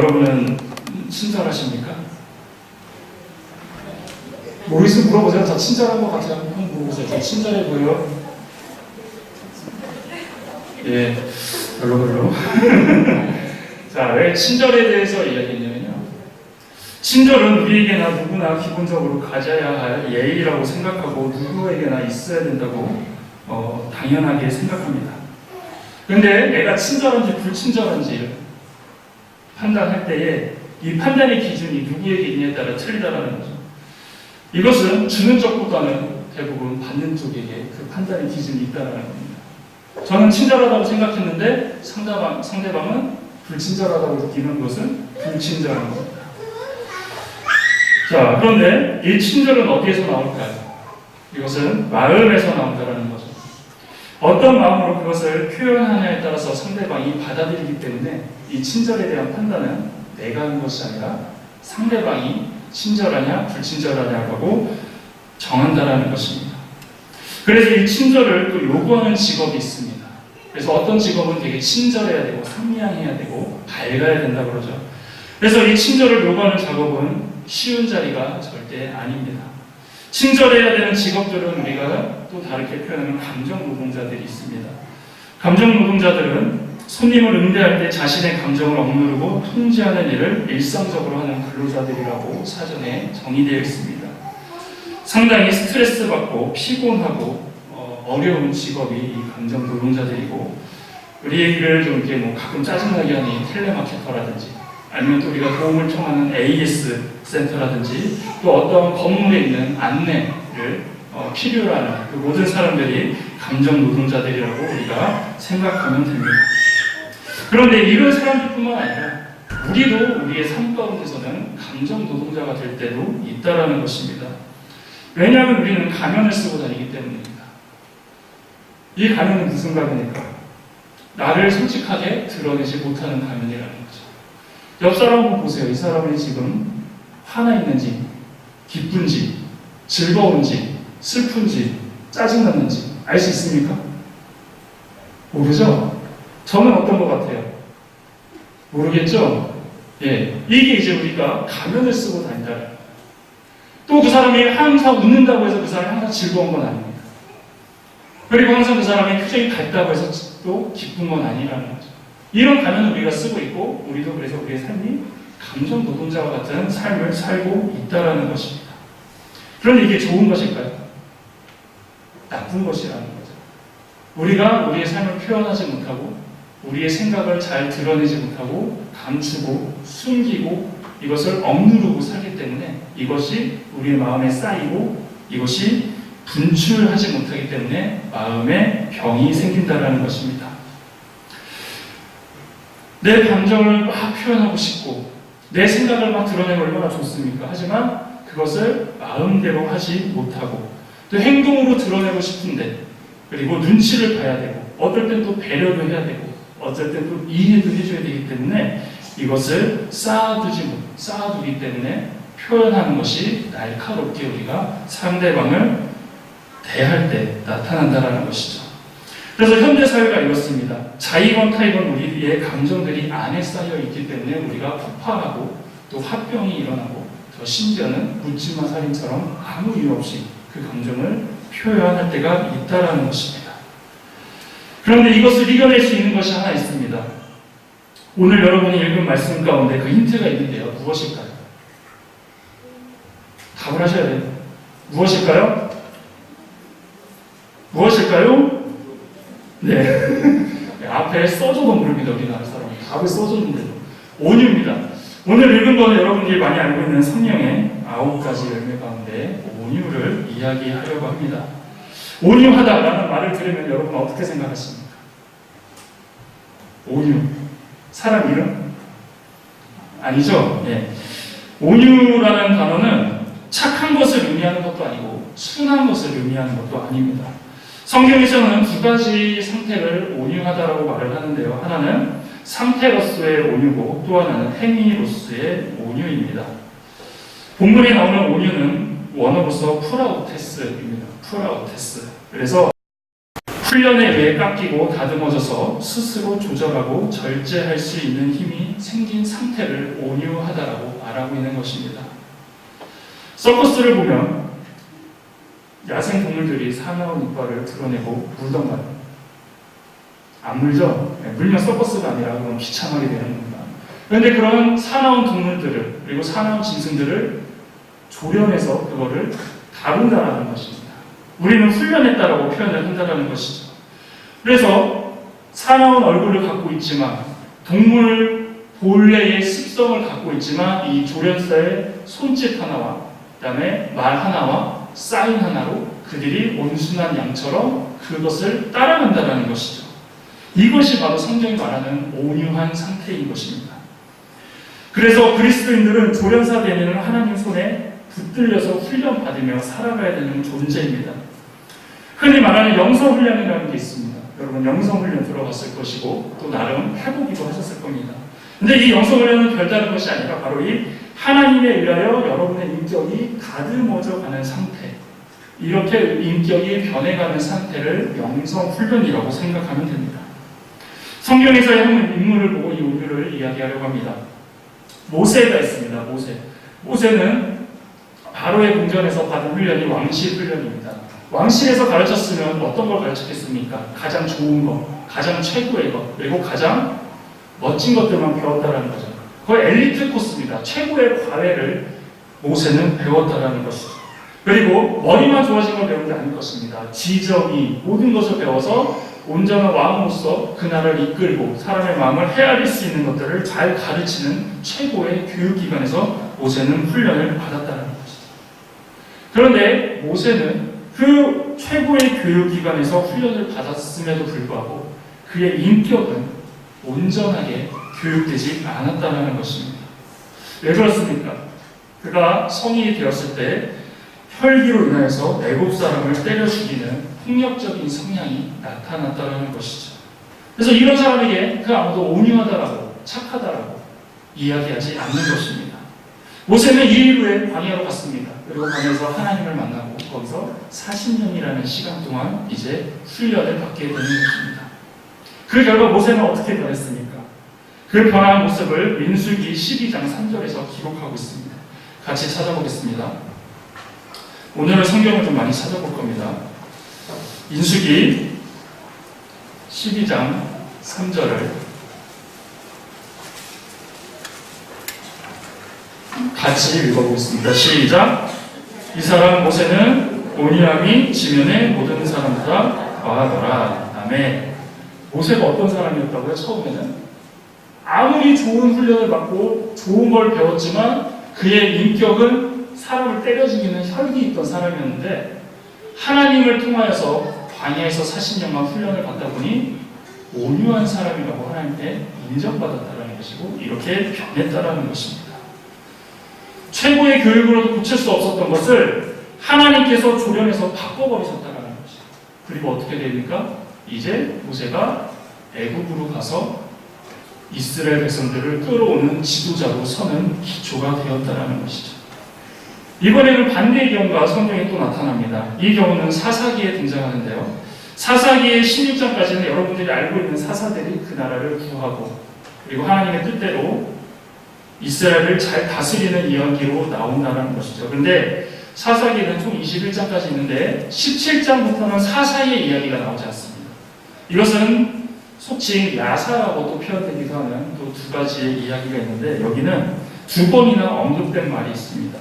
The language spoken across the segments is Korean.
여러분은 친절하십니까? 모르겠으면 물어보세요. 저 친절한 것 같아요. 한번 물어보세요. 저 친절해 보여? 예, 별로. 자, 왜 친절에 대해서 이야기했냐면요. 친절은 우리에게나 누구나 기본적으로 가져야 할 예의라고 생각하고 누구에게나 있어야 된다고 당연하게 생각합니다. 그런데 내가 친절한지 불친절한지 판단할 때에 이 판단의 기준이 누구에게 있냐에 따라 틀리다라는 거죠. 이것은 주는 쪽보다는 대부분 받는 쪽에게 그 판단의 기준이 있다는 겁니다. 저는 친절하다고 생각했는데 상대방은 불친절하다고 느끼는 것은 불친절한 겁니다. 자, 그런데 이 친절은 어디에서 나올까요? 이것은 마음에서 나온다는 거죠. 어떤 마음으로 그것을 표현하냐에 따라서 상대방이 받아들이기 때문에 이 친절에 대한 판단은 내가 하는 것이 아니라 상대방이 친절하냐 불친절하냐고 정한다라는 것입니다. 그래서 이 친절을 또 요구하는 직업이 있습니다. 그래서 어떤 직업은 되게 친절해야 되고 상냥해야 되고 밝아야 된다고 그러죠. 그래서 이 친절을 요구하는 작업은 쉬운 자리가 절대 아닙니다. 친절해야 되는 직업들은 우리가 또 다르게 표현하는 감정 노동자들이 있습니다. 감정 노동자들은 손님을 응대할 때 자신의 감정을 억누르고 통제하는 일을 일상적으로 하는 근로자들이라고 사전에 정의되어 있습니다. 상당히 스트레스 받고 피곤하고 어려운 직업이 이 감정 노동자들이고, 우리 얘기를 좀 이렇게 가끔 짜증나게 하는 텔레마케터라든지 아니면 또 우리가 도움을 청하는 AS 센터라든지 또 어떤 건물에 있는 안내를 필요로 하는 그 모든 사람들이 감정 노동자들이라고 우리가 생각하면 됩니다. 그런데 이런 사람들뿐만 아니라 우리도 우리의 삶 가운데서는 감정 노동자가 될 때도 있다라는 것입니다. 왜냐하면 우리는 가면을 쓰고 다니기 때문입니다. 이 가면은 무슨 가면일까? 나를 솔직하게 드러내지 못하는 가면이라는 거죠. 옆 사람 한번 보세요. 이 사람이 지금 화나 있는지, 기쁜지, 즐거운지, 슬픈지, 짜증났는지 알 수 있습니까? 모르죠? 저는 어떤 것 같아요? 모르겠죠? 예, 이게 이제 우리가 가면을 쓰고 다닌다. 또 그 사람이 항상 웃는다고 해서 그 사람이 항상 즐거운 건 아닙니다. 그리고 항상 그 사람이 표정이 밝다고 해서 또 기쁜 건 아니라는 거죠. 이런 가면을 우리가 쓰고 있고, 우리도 그래서 우리의 삶이 감정 노동자와 같은 삶을 살고 있다는 것입니다. 그런데 이게 좋은 것일까요? 나쁜 것이라는 거죠. 우리가 우리의 삶을 표현하지 못하고 우리의 생각을 잘 드러내지 못하고 감추고 숨기고 이것을 억누르고 살기 때문에 이것이 우리의 마음에 쌓이고 이것이 분출하지 못하기 때문에 마음에 병이 생긴다는 것입니다. 내 감정을 막 표현하고 싶고 내 생각을 막 드러내면 얼마나 좋습니까? 하지만 그것을 마음대로 하지 못하고 또 행동으로 드러내고 싶은데, 그리고 눈치를 봐야 되고 어떨 땐 또 배려도 해야 되고 어쩔 땐 또 이해도 해줘야 되기 때문에 이것을 쌓아두기 때문에 표현하는 것이 날카롭게 우리가 상대방을 대할 때 나타난다는 것이죠. 그래서 현대사회가 이렇습니다. 자의건 타의건 우리의 감정들이 안에 쌓여 있기 때문에 우리가 폭발하고 또 화병이 일어나고 더 심지어는 묻지마 살인처럼 아무 이유 없이 그 감정을 표현할 때가 있다는 것입니다. 그런데 이것을 이겨낼 수 있는 것이 하나 있습니다. 오늘 여러분이 읽은 말씀 가운데 그 힌트가 있는데요. 무엇일까요? 답을 하셔야 돼요. 무엇일까요? 무엇일까요? 네. 앞에 써줘도 모릅니다. 우리나라 사람은. 답을 써줬는데도. 온유입니다. 오늘 읽은 거는 여러분들이 많이 알고 있는 성령의 9가지 열매 가운데 온유를 이야기하려고 합니다. 온유하다라는 말을 들으면 여러분 어떻게 생각하십니까? 온유. 사람 이름? 아니죠? 네. 온유라는 단어는 착한 것을 의미하는 것도 아니고 순한 것을 의미하는 것도 아닙니다. 성경에서는 2가지 상태를 온유하다라고 말을 하는데요. 하나는 상태로서의 온유고 또 하나는 행위로서의 온유입니다. 본문에 나오는 온유는 원어로서 프라우테스입니다. 프라우테스. 그래서 훈련에 의해 깎이고 다듬어져서 스스로 조절하고 절제할 수 있는 힘이 생긴 상태를 온유하다라고 말하고 있는 것입니다. 서커스를 보면 야생 동물들이 사나운 이빨을 드러내고 물던가요? 안 물죠? 물면 서커스가 아니라 그건 비참하게 되는 겁니다. 그런데 그런 사나운 동물들을, 그리고 사나운 짐승들을 조련해서 그거를 다룬다라는 것입니다. 우리는 훈련했다라고 표현을 한다는 것이죠. 그래서 사나운 얼굴을 갖고 있지만, 동물 본래의 습성을 갖고 있지만, 이 조련사의 손짓 하나와 그 다음에 말 하나와 사인 하나로 그들이 온순한 양처럼 그것을 따라간다는 것이죠. 이것이 바로 성경이 말하는 온유한 상태인 것입니다. 그래서 그리스도인들은 조련사 되는 하나님 손에 붙들려서 훈련받으며 살아가야 되는 존재입니다. 흔히 말하는 영성훈련이라는 게 있습니다. 여러분 영성훈련 들어봤을 것이고 또 나름 해보기도 하셨을 겁니다. 근데 이 영성훈련은 별다른 것이 아니라 바로 이 하나님에 의하여 여러분의 인격이 다듬어져 가는 상태, 이렇게 인격이 변해가는 상태를 영성훈련이라고 생각하면 됩니다. 성경에서의 한 인물을 보고 이 온유를 이야기하려고 합니다. 모세가 있습니다. 모세는 바로의 궁전에서 받은 훈련이 왕실 훈련입니다. 왕실에서 가르쳤으면 어떤 걸 가르쳤겠습니까? 가장 좋은 것, 가장 최고의 것, 그리고 가장 멋진 것들만 배웠다는 거죠. 거의 엘리트 코스입니다. 최고의 과외를 모세는 배웠다는 것이죠. 그리고 머리만 좋아진 걸 배운 게 아닐 것입니다. 지정의 모든 것을 배워서 온전한 왕으로서 그 나라를 이끌고 사람의 마음을 헤아릴 수 있는 것들을 잘 가르치는 최고의 교육기관에서 모세는 훈련을 받았다는 것이죠. 그런데 모세는 그 최고의 교육기관에서 훈련을 받았음에도 불구하고 그의 인격은 온전하게 교육되지 않았다는 것입니다. 왜 그렇습니까? 그가 성인이 되었을 때 혈기로 인하여서 애굽 사람을 때려 죽이는 폭력적인 성향이 나타났다는 것이죠. 그래서 이런 사람에게 그 아무도 온유하다라고 착하다라고 이야기하지 않는 것입니다. 모세는 이 이후에 광야로 갔습니다. 그리고 광야에서 하나님을 만나고 거기서 40년이라는 시간 동안 이제 훈련을 받게 되는 것입니다. 그 결과 모세는 어떻게 변했습니까? 그 변화한 모습을 민수기 12장 3절에서 기록하고 있습니다. 같이 찾아보겠습니다. 오늘은 성경을 좀 많이 찾아볼 겁니다. 민수기 12장 3절을 같이 읽어보겠습니다. 시작! 이 사람 모세는 온유함이 지면의 모든 사람보다 과하더라. 아멘. 모세가 어떤 사람이었다고요? 처음에는 아무리 좋은 훈련을 받고 좋은 걸 배웠지만 그의 인격은 사람을 때려 죽이는 혈기 있던 사람이었는데 하나님을 통하여서 광야에서 40년간 훈련을 받다 보니 온유한 사람이라고 하나님께 인정받았다는 것이고 이렇게 변했다는 것입니다. 최고의 교육으로도 고칠 수 없었던 것을 하나님께서 조련해서 바꿔버리셨다는 것이죠. 그리고 어떻게 됩니까? 이제 모세가 애굽으로 가서 이스라엘 백성들을 끌어오는 지도자로 서는 기초가 되었다는 것이죠. 이번에는 반대의 경우가 성경에 또 나타납니다. 이 경우는 사사기에 등장하는데요. 사사기의 16장까지는 여러분들이 알고 있는 사사들이 그 나라를 구하고 그리고 하나님의 뜻대로 이스라엘을 잘 다스리는 이야기로 나온다는 것이죠. 그런데 사사기는 총 21장까지 있는데 17장부터는 사사의 이야기가 나오지 않습니다. 이것은 속칭 야사라고도 표현되기도 하는 또 두 가지의 이야기가 있는데 여기는 두 번이나 언급된 말이 있습니다.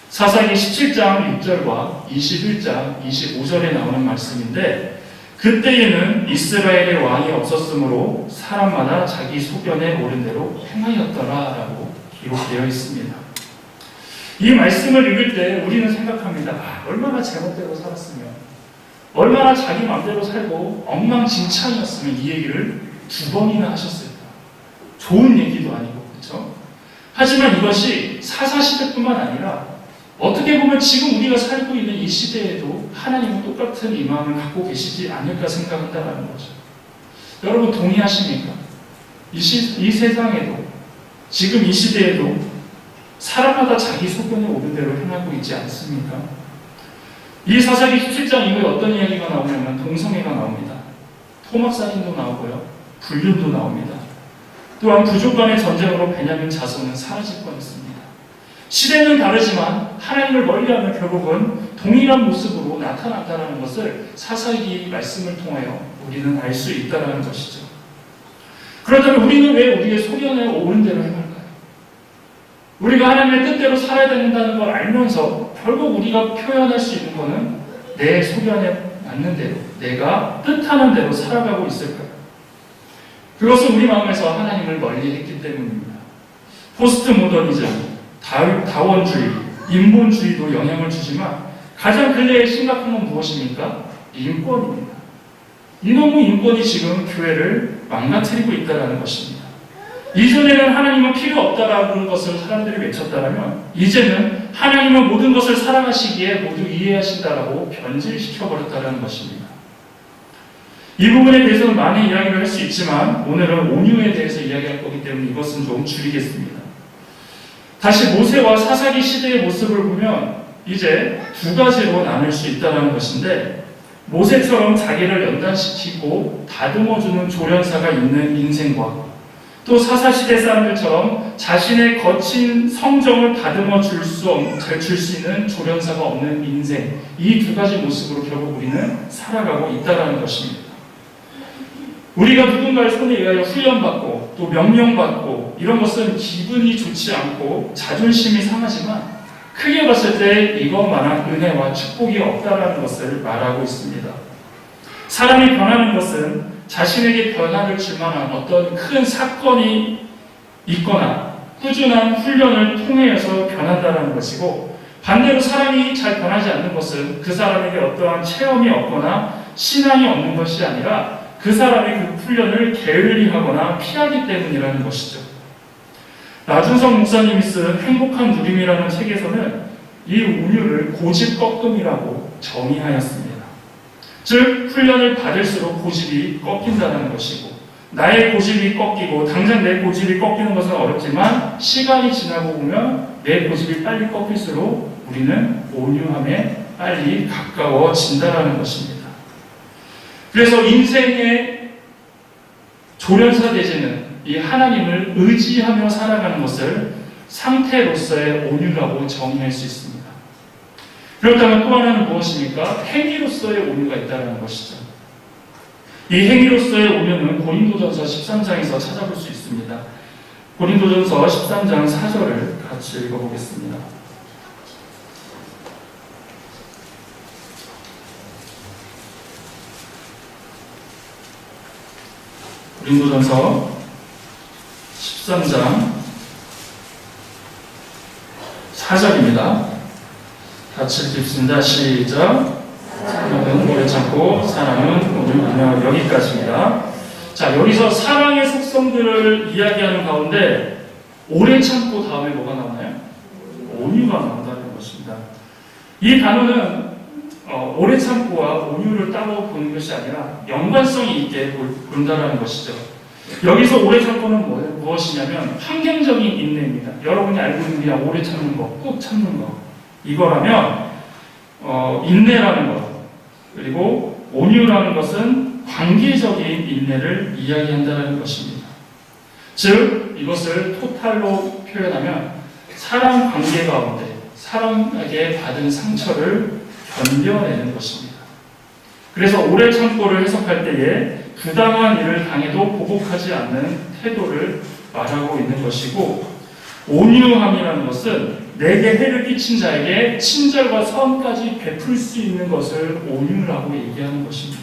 사사기 17장 6절과 21장 25절에 나오는 말씀인데 그때에는 이스라엘의 왕이 없었으므로 사람마다 자기 소견에 옳은 대로 행하였더라라고 기록되어 있습니다. 이 말씀을 읽을 때 우리는 생각합니다. 얼마나 제멋대로 살았으면 얼마나 자기 마음대로 살고 엉망진창이었으면 이 얘기를 두 번이나 하셨을까. 좋은 얘기도 아니고 그렇죠? 하지만 이것이 사사시대뿐만 아니라 어떻게 보면 지금 우리가 살고 있는 이 시대에도 하나님은 똑같은 이 마음을 갖고 계시지 않을까 생각한다는 거죠. 여러분 동의하십니까? 이 세상에도 지금 이 시대에도 사람마다 자기 소견에 옳은 대로 행하고 있지 않습니까? 이 사사기 17장 이후에 어떤 이야기가 나오냐면 동성애가 나옵니다. 토막살인도 나오고요. 불륜도 나옵니다. 또한 부족 간의 전쟁으로 베냐민 자손은 사라질 뻔했습니다. 시대는 다르지만 하나님을 멀리하면 결국은 동일한 모습으로 나타났다는 것을 사사기 말씀을 통하여 우리는 알 수 있다는 것이죠. 그렇다면 우리는 왜 우리의 소견에 옳은 대로 행할까요? 우리가 하나님의 뜻대로 살아야 된다는 걸 알면서 결국 우리가 표현할 수 있는 것은 내 소견에 맞는 대로, 내가 뜻하는 대로 살아가고 있을까요? 그것은 우리 마음에서 하나님을 멀리했기 때문입니다. 포스트 모더니즘, 다원주의, 인본주의도 영향을 주지만 가장 근래에 심각한 건 무엇입니까? 인권입니다. 이놈의 인권이 지금 교회를 망가뜨리고 있다는 것입니다. 이전에는 하나님은 필요 없다라는 것을 사람들이 외쳤다면 이제는 하나님은 모든 것을 살아가시기에 모두 이해하신다라고 변질시켜버렸다는 것입니다. 이 부분에 대해서는 많은 이야기를 할 수 있지만 오늘은 온유에 대해서 이야기할 거기 때문에 이것은 좀 줄이겠습니다. 다시 모세와 사사기 시대의 모습을 보면 이제 두 가지로 나눌 수 있다는 것인데, 모세처럼 자기를 연단시키고 다듬어주는 조련사가 있는 인생과 또 사사시대 사람들처럼 자신의 거친 성정을 다듬어 줄 수 있는 조련사가 없는 인생, 이 두 가지 모습으로 결국 우리는 살아가고 있다는 것입니다. 우리가 누군가의 손에 의하여 훈련받고 또 명령받고 이런 것은 기분이 좋지 않고 자존심이 상하지만 크게 봤을 때 이것만한 은혜와 축복이 없다는 것을 말하고 있습니다. 사람이 변하는 것은 자신에게 변화를 줄 만한 어떤 큰 사건이 있거나 꾸준한 훈련을 통해서 변한다는 것이고, 반대로 사람이 잘 변하지 않는 것은 그 사람에게 어떠한 체험이 없거나 신앙이 없는 것이 아니라 그 사람이 그 훈련을 게을리하거나 피하기 때문이라는 것이죠. 나준성 목사님이 쓴 행복한 누림이라는 책에서는 이 운율을 고집 꺾음이라고 정의하였습니다. 즉, 훈련을 받을수록 고집이 꺾인다는 것이고, 나의 고집이 꺾이고 당장 내 고집이 꺾이는 것은 어렵지만 시간이 지나고 보면 내 고집이 빨리 꺾일수록 우리는 온유함에 빨리 가까워진다는 것입니다. 그래서 인생의 조련사 되지는 이 하나님을 의지하며 살아가는 것을 상태로서의 온유라고 정의할 수 있습니다. 그렇다면 또 하나는 무엇입니까? 행위로서의 온유가 있다는 것이죠. 이 행위로서의 온유는 고린도전서 13장에서 찾아볼 수 있습니다. 고린도전서 13장 4절을 같이 읽어보겠습니다. 고린도전서 13장 4절입니다. 같이 읽겠습니다. 시작. 사랑은 오래 참고 사랑은 오래 여기까지입니다. 자, 여기서 사랑의 속성들을 이야기하는 가운데 오래 참고 다음에 뭐가 나오나요? 온유가 나온다는 것입니다. 이 단어는 오래 참고와 온유를 따로 보는 것이 아니라 연관성이 있게 본다는 것이죠. 여기서 오래 참고는 무엇이냐면 환경적인 인내입니다. 여러분이 알고 있는 그냥 오래 참는 거, 꾹 참는 거, 이거라면 인내라는 것, 그리고 온유라는 것은 관계적인 인내를 이야기한다는 것입니다. 즉, 이것을 토탈로 표현하면 사람 관계 가운데 사람에게 받은 상처를 견뎌내는 것입니다. 그래서 오래 참고를 해석할 때에 부당한 일을 당해도 보복하지 않는 태도를 말하고 있는 것이고, 온유함이라는 것은 내게 해를 끼친 자에게 친절과 선까지 베풀 수 있는 것을 온유라고 얘기하는 것입니다.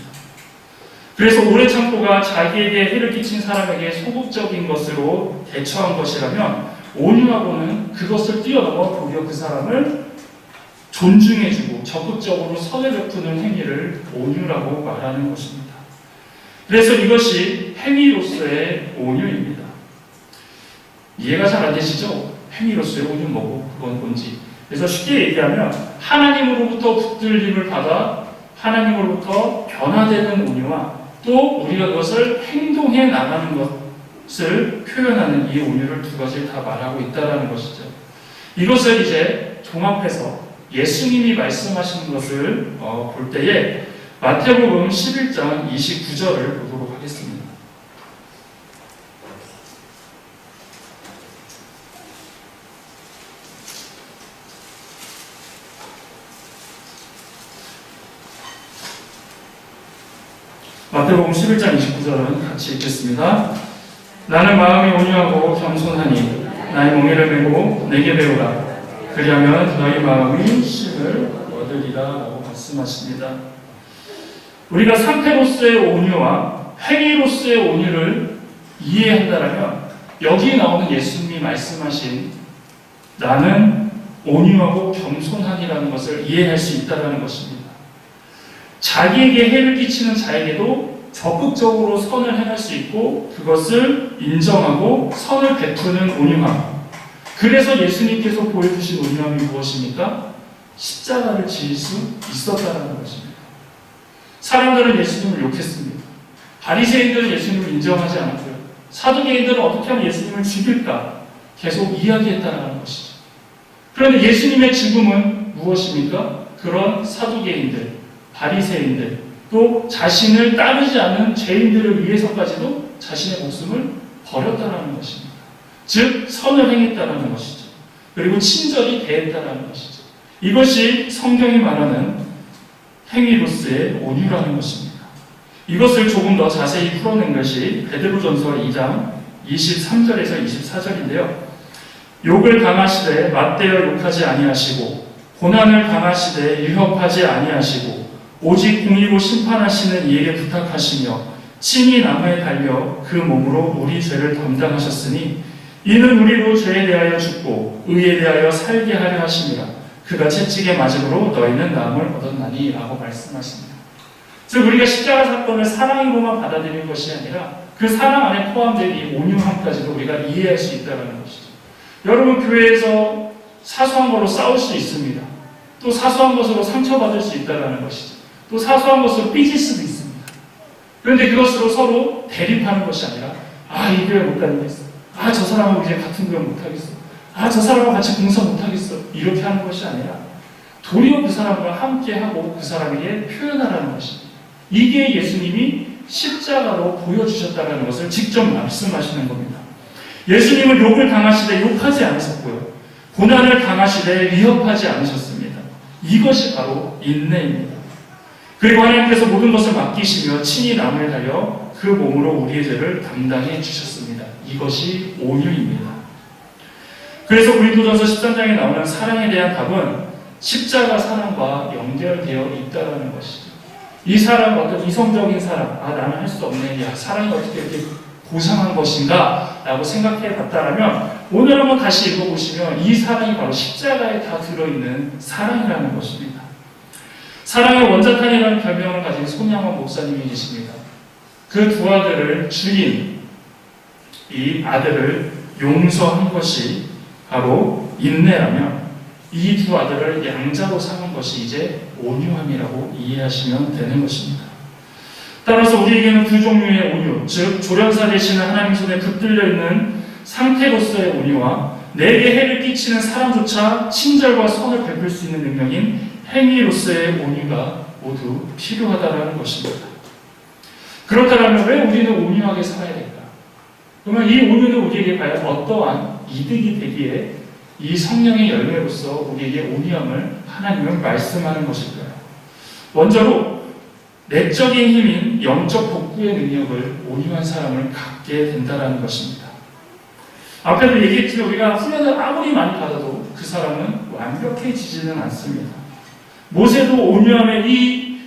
그래서 오래 참고가 자기에게 해를 끼친 사람에게 소극적인 것으로 대처한 것이라면, 온유하고는 그것을 뛰어넘어 도리어 그 사람을 존중해주고 적극적으로 선을 베푸는 행위를 온유라고 말하는 것입니다. 그래서 이것이 행위로서의 온유입니다. 이해가 잘 안 되시죠? 행위로서의 온유는 뭐고 그건 뭔지. 그래서 쉽게 얘기하면 하나님으로부터 붙들림을 받아 하나님으로부터 변화되는 온유와 또 우리가 그것을 행동해 나가는 것을 표현하는 이 온유를 두 가지를 다 말하고 있다는 것이죠. 이것을 이제 종합해서 예수님이 말씀하시는 것을 볼 때에 마태복음 11장 29절을 보도록 하겠습니다. 마태복음 11장 29절은 같이 읽겠습니다. 나는 마음이 온유하고 겸손하니 나의 멍에를 메고 내게 배우라. 그리하면 너희 마음이 쉼을 얻으리라 라고 말씀하십니다. 우리가 상태로서의 온유와 행위로서의 온유를 이해한다면 여기 나오는 예수님이 말씀하신 나는 온유하고 겸손하니라는 것을 이해할 수 있다는 것입니다. 자기에게 해를 끼치는 자에게도 적극적으로 선을 행할 수 있고 그것을 인정하고 선을 베푸는 온유함. 그래서 예수님께서 보여주신 온유함이 무엇입니까? 십자가를 지을 수 있었다는 것입니다. 사람들은 예수님을 욕했습니다. 바리새인들은 예수님을 인정하지 않았고요. 사두개인들은 어떻게 하면 예수님을 죽일까 계속 이야기했다는 것이죠. 그런데 예수님의 죽음은 무엇입니까? 그런 사두개인들, 바리새인들, 또 자신을 따르지 않은 죄인들을 위해서까지도 자신의 목숨을 버렸다는 것입니다. 즉 선을 행했다는 것이죠. 그리고 친절히 대했다는 것이죠. 이것이 성경이 말하는 행위로서의 온유라는 것입니다. 이것을 조금 더 자세히 풀어낸 것이 베드로전서 2장 23절에서 24절인데요. 욕을 당하시되 맞대어 욕하지 아니하시고 고난을 당하시되 유협하지 아니하시고 오직 공의로 심판하시는 이에게 부탁하시며 친히 나무에 달려 그 몸으로 우리 죄를 담당하셨으니 이는 우리로 죄에 대하여 죽고 의에 대하여 살게 하려 하심이라. 그가 채찍에 맞음으로 너희는 나음을 얻었나니 라고 말씀하십니다. 즉 우리가 십자가 사건을 사랑으로만 받아들이는 것이 아니라 그 사랑 안에 포함된 이 온유함까지도 우리가 이해할 수 있다는 것이죠. 여러분 교회에서 사소한 걸로 싸울 수 있습니다. 또 사소한 것으로 상처받을 수 있다는 것이죠. 또 사소한 것으로 삐질 수도 있습니다. 그런데 그것으로 서로 대립하는 것이 아니라 이 교회 못 다니겠어. 저 사람하고 이제 같은 교회 못 하겠어. 저 사람하고 같이 봉사 못 하겠어. 이렇게 하는 것이 아니라 도리어 그 사람과 함께하고 그 사람에게 표현하라는 것입니다. 이게 예수님이 십자가로 보여주셨다는 것을 직접 말씀하시는 겁니다. 예수님은 욕을 당하시되 욕하지 않으셨고요. 고난을 당하시되 위협하지 않으셨습니다. 이것이 바로 인내입니다. 그리고 하나님께서 모든 것을 맡기시며 친히 나무에 달려 그 몸으로 우리의 죄를 담당해 주셨습니다. 이것이 온유입니다. 그래서 고린도전서 13장에 나오는 사랑에 대한 답은 십자가 사랑과 연결되어 있다는 것이죠. 이 사랑, 어떤 이성적인 사랑, 나는 할 수 없네. 사랑이 어떻게 이렇게 고상한 것인가? 라고 생각해 봤다면 오늘 한번 다시 읽어보시면 이 사랑이 바로 십자가에 다 들어있는 사랑이라는 것입니다. 사랑의 원자탄이라는 별명을 가진 손양원 목사님이 계십니다. 그 두 아들을 죽인 이 아들을 용서한 것이 바로 인내라면 이 두 아들을 양자로 삼은 것이 이제 온유함이라고 이해하시면 되는 것입니다. 따라서 우리에게는 두 종류의 온유, 즉 조련사 되시는 하나님 손에 붙들려 있는 상태로서의 온유와 내게 해를 끼치는 사람조차 친절과 선을 베풀 수 있는 능력인 행위로서의 온유가 모두 필요하다는 것입니다. 그렇다면 왜 우리는 온유하게 살아야 될까? 그러면 이 온유는 우리에게 과연 어떠한 이득이 되기에 이 성령의 열매로서 우리에게 온유함을 하나님은 말씀하는 것일까요? 먼저로 내적인 힘인 영적 복구의 능력을 온유한 사람을 갖게 된다는 것입니다. 앞에도 얘기했지만 우리가 훈련을 아무리 많이 받아도 그 사람은 완벽해지지는 않습니다. 모세도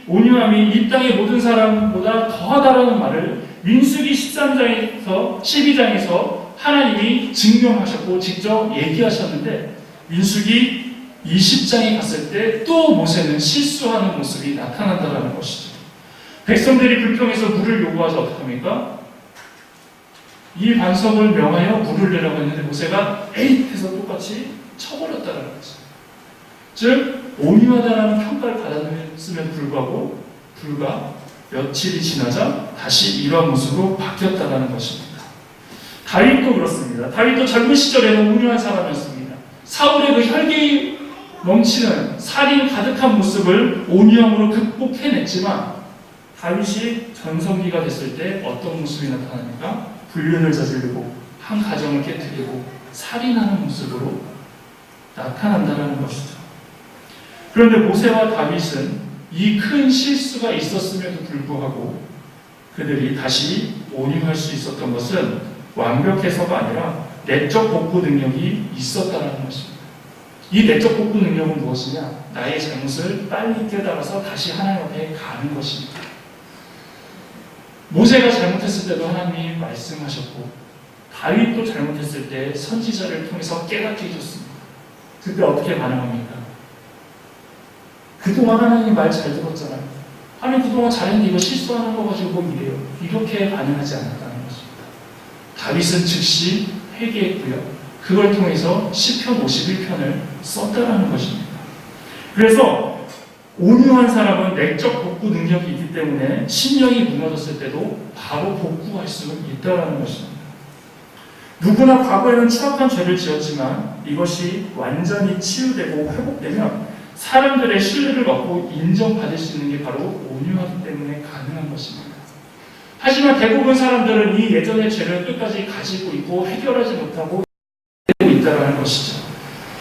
온유함이 이 땅의 모든 사람보다 더하다라는 말을 민수기 13장에서 12장에서 하나님이 증명하셨고 직접 얘기하셨는데 민수기 20장에 갔을 때 또 모세는 실수하는 모습이 나타난다는 것이죠. 백성들이 불평해서 물을 요구하자 어떻게 합니까? 이 반석을 명하여 물을 내라고 했는데 모세가 에잇 해서 똑같이 쳐버렸다는 거죠. 즉 온유하다라는 평가를 받았음에도 불구하고 불과 며칠이 지나자 다시 이러한 모습으로 바뀌었다는 것입니다. 다윗도 그렇습니다. 다윗도 젊은 시절에는 온유한 사람이었습니다. 사울의 그 혈기 넘치는 살인 가득한 모습을 온유함으로 극복해냈지만 다윗이 전성기가 됐을 때 어떤 모습이 나타납니까? 불륜을 저지르고 한 가정을 깨뜨리고 살인하는 모습으로 나타난다는 것이죠. 그런데 모세와 다윗은 이 큰 실수가 있었음에도 불구하고 그들이 다시 온유할 수 있었던 것은 완벽해서가 아니라 내적 복구 능력이 있었다는 것입니다. 이 내적 복구 능력은 무엇이냐? 나의 잘못을 빨리 깨달아서 다시 하나님 앞에 가는 것입니다. 모세가 잘못했을 때도 하나님이 말씀하셨고 다윗도 잘못했을 때 선지자를 통해서 깨닫게 해줬습니다. 그때 어떻게 반응합니까? 그동안 하나님 말 잘 들었잖아요. 하나님 그동안 잘했는데 이거 실수하는 거 가지고 뭐 이래요. 이렇게 반응하지 않았다는 것입니다. 다윗은 즉시 회개했고요. 그걸 통해서 시편 51편을 썼다는 것입니다. 그래서 온유한 사람은 내적 복구 능력이 있기 때문에 심령이 무너졌을 때도 바로 복구할 수 있다는 것입니다. 누구나 과거에는 추악한 죄를 지었지만 이것이 완전히 치유되고 회복되면 사람들의 신뢰를 얻고 인정받을 수 있는 게 바로 온유하기 때문에 가능한 것입니다. 하지만 대부분 사람들은 이 예전의 죄를 끝까지 가지고 있고 해결하지 못하고 있다는 것이죠.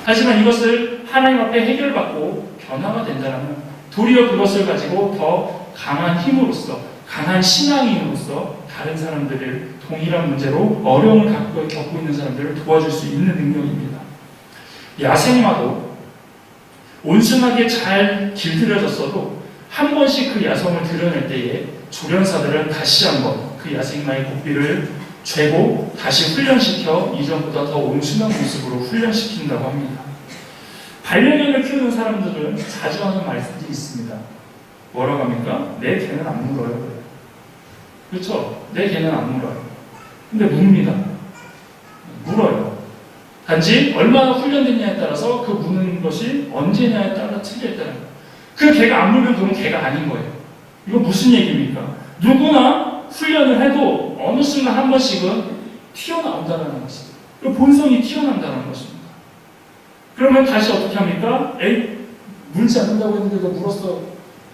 하지만 이것을 하나님 앞에 해결받고 변화가 된다면 도리어 그것을 가지고 더 강한 힘으로써 강한 신앙의 힘으로써 다른 사람들을 동일한 문제로 어려움을 겪고 있는 사람들을 도와줄 수 있는 능력입니다. 야생마도 온순하게 잘 길들여졌어도 한 번씩 그 야성을 드러낼 때에 조련사들은 다시 한번 그 야생마의 고삐를 죄고 다시 훈련시켜 이전보다 더 온순한 모습으로 훈련시킨다고 합니다. 반려견을 키우는 사람들은 자주 하는 말씀이 있습니다. 뭐라고 합니까? 내 개는 안 물어요. 그렇죠? 내 개는 안 물어요. 근데 묵니다. 물어요. 단지 얼마나 훈련됐냐에 따라서 그 무는 것이 언제냐에 따라 틀려있다는 거예요. 그 개가 안 물면 그건 개가 아닌 거예요. 이거 무슨 얘기입니까? 누구나 훈련을 해도 어느 순간 한 번씩은 튀어나온다는 것입니다. 그 본성이 튀어나온다는 것입니다. 그러면 다시 어떻게 합니까? 에이, 물지 않는다고 했는데 너 물었어.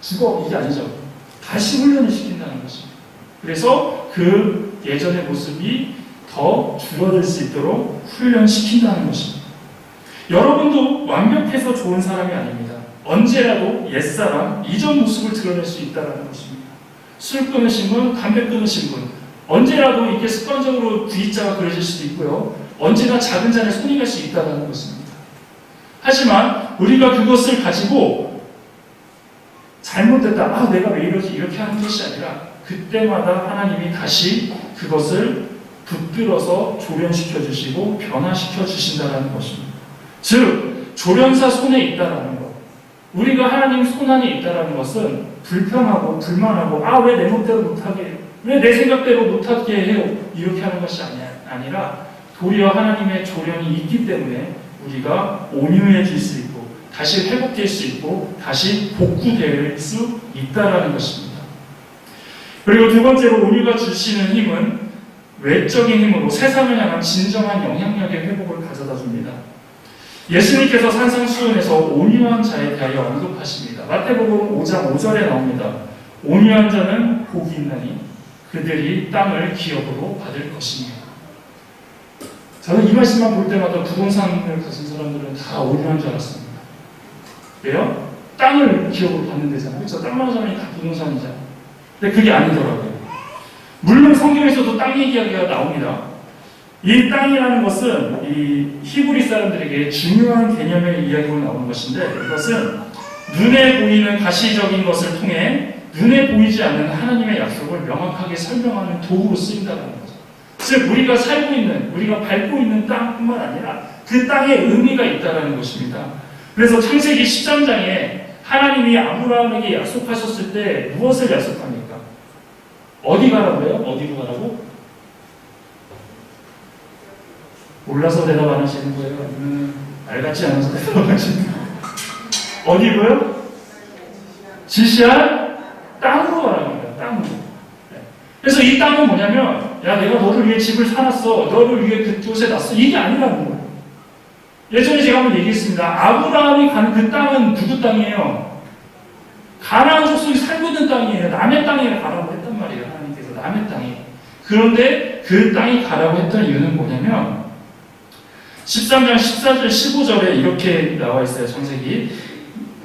죽어. 이게 아니죠. 다시 훈련을 시킨다는 것입니다. 그래서 그 예전의 모습이 더 줄어들 수 있도록 훈련시킨다는 것입니다. 여러분도 완벽해서 좋은 사람이 아닙니다. 언제라도 옛사람, 이전 모습을 드러낼 수 있다는 것입니다. 술 끊으신 분, 담배 끊으신 분, 언제라도 이렇게 습관적으로 V자가 그려질 수도 있고요. 언제나 작은 잔에 손이 갈 수 있다는 것입니다. 하지만 우리가 그것을 가지고 잘못됐다, 내가 왜 이러지? 이렇게 하는 것이 아니라 그때마다 하나님이 다시 그것을 붙들어서 조련시켜 주시고 변화시켜 주신다는 것입니다. 즉, 조련사 손에 있다는 것. 우리가 하나님 손 안에 있다는 것은 불평하고 불만하고 왜 내 멋대로 못하게 해요? 왜 내 생각대로 못하게 해요? 이렇게 하는 것이 아니라 도리어 하나님의 조련이 있기 때문에 우리가 온유해질 수 있고 다시 회복될 수 있고 다시 복구될 수 있다는 것입니다. 그리고 두 번째로 온유가 주시는 힘은 외적인 힘으로 세상을 향한 진정한 영향력의 회복을 가져다 줍니다. 예수님께서 산상수훈에서 온유한 자에 대하여 언급하십니다. 마태복음 5장 5절에 나옵니다. 온유한 자는 복이 있나니 그들이 땅을 기업으로 받을 것이며. 저는 이 말씀만 볼 때마다 부동산을 가진 사람들은 다 온유한 줄 알았습니다. 왜요? 땅을 기업으로 받는 데잖아요. 그렇죠? 땅 많은 사람이 다 부동산이잖아요. 근데 그게 아니더라고요. 물론 성경에서도 땅 얘기가 나옵니다. 이 땅이라는 것은 이 히브리 사람들에게 중요한 개념의 이야기로 나오는 것인데 이것은 눈에 보이는 가시적인 것을 통해 눈에 보이지 않는 하나님의 약속을 명확하게 설명하는 도구로 쓰인다는 거죠. 즉 우리가 살고 있는, 우리가 밟고 있는 땅뿐만 아니라 그 땅에 의미가 있다는 것입니다. 그래서 창세기 13장에 하나님이 아브라함에게 약속하셨을 때 무엇을 약속합니까? 어디 가라고 해요? 어디로 가라고? 몰라서 대답 안 하시는 거예요? 아니면 말 같지 않아서 대답 안 하시는 거예요? 어디고요? 지시할 땅으로 가라고 합니다. 땅으로. 그래서 이 땅은 뭐냐면 야 내가 너를 위해 집을 사놨어. 너를 위해 그곳에 놨어. 이게 아니라는 거예요. 예전에 제가 한번 얘기했습니다. 아브라함이 가는 그 땅은 누구 땅이에요? 가나안 족속이 살고 있는 땅이에요. 남의 땅에 가라고 했단 말이에요. 하나님께서 남의 땅에. 그런데 그 땅이 가라고 했던 이유는 뭐냐면 13장 14절 15절에 이렇게 나와 있어요. 창세기.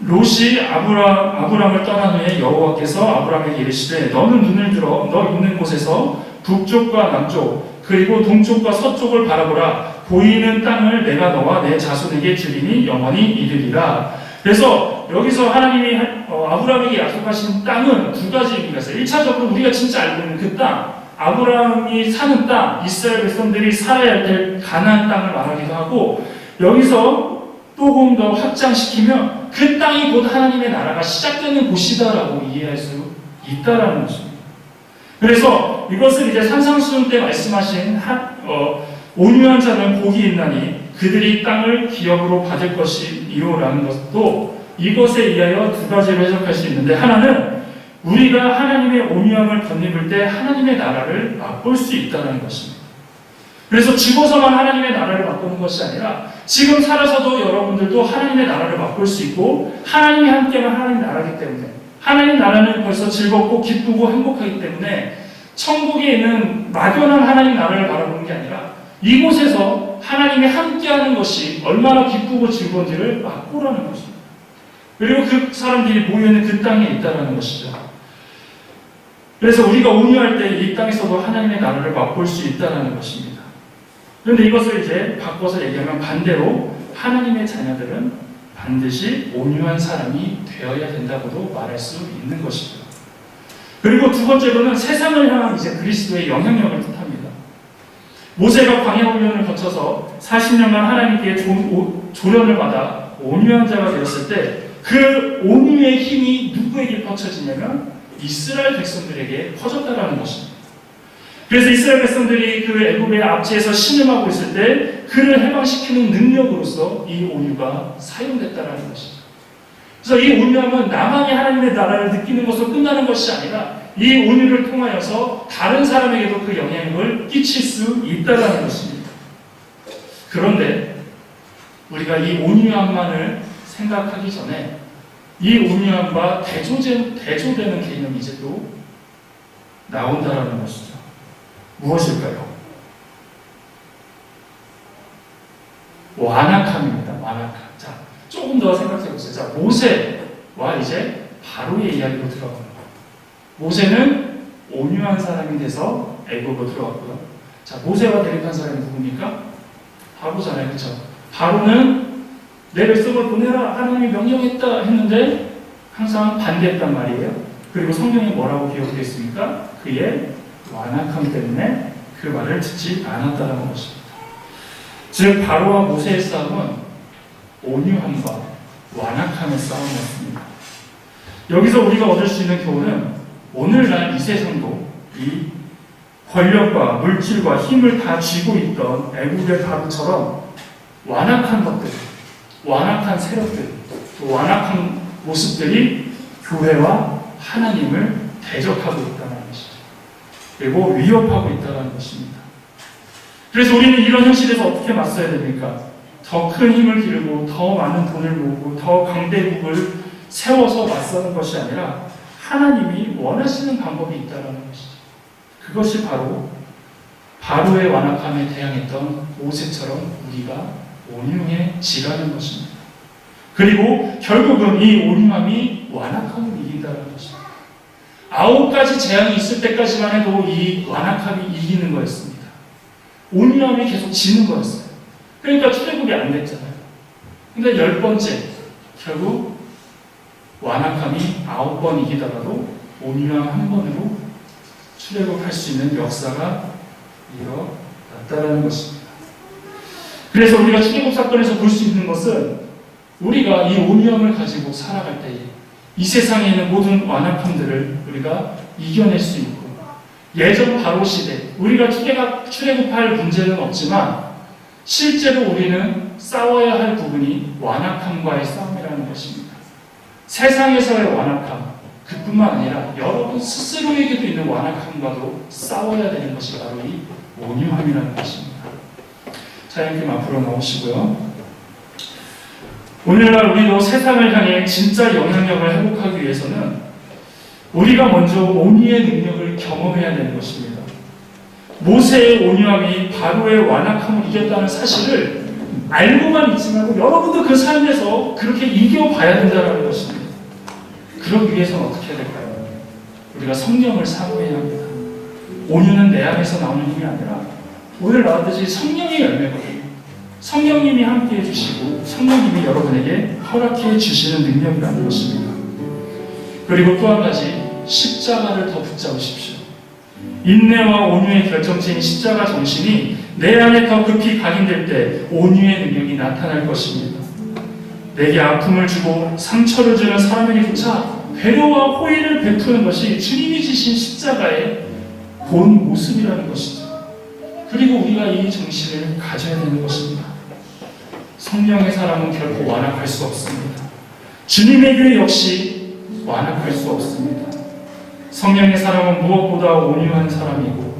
롯이 아브람을 떠난 후에 여호와께서 아브람에게 이르시되 너는 눈을 들어 너 있는 곳에서 북쪽과 남쪽 그리고 동쪽과 서쪽을 바라보라. 보이는 땅을 내가 너와 내 자손에게 주리니 영원히 이르리라. 그래서 여기서 하나님이 아브람에게 약속하신 땅은 두 가지 의미가 있어요. 1차적으로 우리가 진짜 알고 있는 그 땅, 아브람이 사는 땅, 이스라엘 백성들이 살아야 될 가나안 땅을 말하기도 하고, 여기서 조금 더 확장시키면 그 땅이 곧 하나님의 나라가 시작되는 곳이다라고 이해할 수 있다라는 것입니다. 그래서 이것을 이제 산상수훈 때 말씀하신 온유한 자는 복이 있나니 그들이 땅을 기업으로 받을 것이요라는 것도 이것에 의하여 두 가지로 해석할 수 있는데, 하나는 우리가 하나님의 온유함을 덧입을 때 하나님의 나라를 맛볼 수 있다는 것입니다. 그래서 죽어서만 하나님의 나라를 맛보는 것이 아니라 지금 살아서도 여러분들도 하나님의 나라를 맛볼 수 있고, 하나님이 함께하면 하나님의 나라이기 때문에, 하나님 나라는 벌써 즐겁고 기쁘고 행복하기 때문에 천국에 있는 막연한 하나님 나라를 바라보는 게 아니라 이곳에서 하나님이 함께하는 것이 얼마나 기쁘고 즐거운지를 맛보라는 것입니다. 그리고 그 사람들이 모여있는 그 땅에 있다는 것이죠. 그래서 우리가 온유할 때 이 땅에서도 하나님의 나라를 맛볼 수 있다는 것입니다. 그런데 이것을 이제 바꿔서 얘기하면 반대로 하나님의 자녀들은 반드시 온유한 사람이 되어야 된다고도 말할 수 있는 것이죠. 그리고 두 번째로는 세상을 향한 이제 그리스도의 영향력을 뜻합니다. 모세가 광야 훈련을 거쳐서 40년간 하나님께 조련을 받아 온유한 자가 되었을 때 그 온유의 힘이 누구에게 퍼쳐지냐면 이스라엘 백성들에게 퍼졌다라는 것입니다. 그래서 이스라엘 백성들이 그 애굽의 압제에서 신음하고 있을 때 그를 해방시키는 능력으로서 이 온유가 사용됐다라는 것이죠. 그래서 이 온유함은 나만이 하나님의 나라를 느끼는 것으로 끝나는 것이 아니라 이 온유를 통하여서 다른 사람에게도 그 영향력을 끼칠 수 있다는 것입니다. 그런데 우리가 이 온유함만을 생각하기 전에 이 온유함과 대조되는 개념이 이제 또 나온다라는 것이죠. 무엇일까요? 완악함입니다. 완악함. 자, 조금 더 생각해 보세요. 자, 모세와 이제 바로의 이야기로 들어갑니다. 모세는 온유한 사람이 돼서 애굽으로 들어갔고요. 자, 모세와 대립한 사람이 누굽니까? 바로잖아요. 그렇죠? 바로는 내 백성을 보내라, 하나님이 명령했다 했는데 항상 반대했단 말이에요. 그리고 성경에 뭐라고 기록되어 있습니까? 그의 완악함 때문에 그 말을 듣지 않았다는 것입니다. 즉 바로와 모세의 싸움은 온유함과 완악함의 싸움이었습니다. 여기서 우리가 얻을 수 있는 교훈은 오늘날 이 세상도 이 권력과 물질과 힘을 다 쥐고 있던 애국의 바로처럼 완악한 것들, 완악한 세력들, 또 완악한 모습들이 교회와 하나님을 대적하고 있다는 것이죠. 그리고 위협하고 있다는 것입니다. 그래서 우리는 이런 현실에서 어떻게 맞서야 됩니까? 더 큰 힘을 기르고 더 많은 돈을 모으고 더 강대국을 세워서 맞서는 것이 아니라 하나님이 원하시는 방법이 있다는 것이죠. 그것이 바로 바로의 완악함에 대항했던 모세처럼 우리가 온유해지라는 것입니다. 그리고 결국은 이 온유함이 완악함을 이긴다는 것입니다. 9가지 재앙이 있을 때까지만 해도 이 완악함이 이기는 거였습니다. 온유함이 계속 지는 거였어요. 그러니까 출애굽이 안 됐잖아요. 그러니까 10번째 결국 완악함이 9번 이기다가도 온유함 한 번으로 출애굽할 수 있는 역사가 일어났다는 것입니다. 그래서 우리가 출애굽 사건에서 볼 수 있는 것은 우리가 이 온유함을 가지고 살아갈 때에 이 세상에 있는 모든 완악함들을 우리가 이겨낼 수 있고, 예전 바로 시대 우리가 출애굽할 문제는 없지만 실제로 우리는 싸워야 할 부분이 완악함과의 싸움이라는 것입니다. 세상에서의 완악함 그뿐만 아니라 여러분 스스로에게도 있는 완악함과도 싸워야 되는 것이 바로 이 온유함이라는 것입니다. 차장님 앞으로 나오시고요. 오늘날 우리도 세상을 향해 진짜 영향력을 회복하기 위해서는 우리가 먼저 온유의 능력을 경험해야 되는 것입니다. 모세의 온유함이 바로의 완악함을 이겼다는 사실을 알고만 있지 말고 여러분도 그 삶에서 그렇게 이겨봐야 된다는 것입니다. 그러기 위해서는 어떻게 해야 될까요? 우리가 성령을 사모해야 합니다. 온유는 내 안에서 나오는 힘이 아니라 오늘 나왔듯이 성령의 열매거든요. 성령님이 함께 해주시고 성령님이 여러분에게 허락해 주시는 능력이라는 것입니다. 그리고 또 한 가지, 십자가를 더 붙잡으십시오. 인내와 온유의 결정체인 십자가 정신이 내 안에 더 급히 각인될 때 온유의 능력이 나타날 것입니다. 내게 아픔을 주고 상처를 주는 사람에게조차 배려와 호의를 베푸는 것이 주님이 지신 십자가의 본 모습이라는 것이죠. 그리고 우리가 이 정신을 가져야 되는 것입니다. 성령의 사람은 결코 완악할 수 없습니다. 주님의 교회 역시 완악할 수 없습니다. 성령의 사람은 무엇보다 온유한 사람이고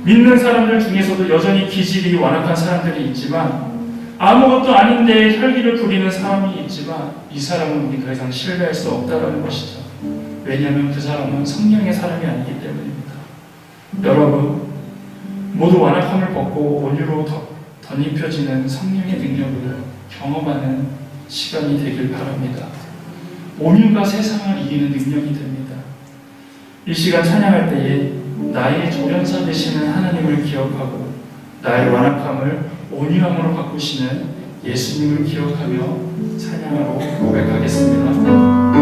믿는 사람들 중에서도 여전히 기질이 완악한 사람들이 있지만 아무것도 아닌데 혈기를 부리는 사람이 있지만 이 사람은 우리 더 이상 신뢰할 수 없다는 것이죠. 왜냐하면 그 사람은 성령의 사람이 아니기 때문입니다. 여러분 모두 완악함을 벗고 온유로 덧입혀지는 성령의 능력을 경험하는 시간이 되길 바랍니다. 온유가 세상을 이기는 능력이 됩니다. 이 시간 찬양할 때에 나의 조련사 되시는 하나님을 기억하고 나의 완악함을 온유함으로 바꾸시는 예수님을 기억하며 찬양하고 고백하겠습니다.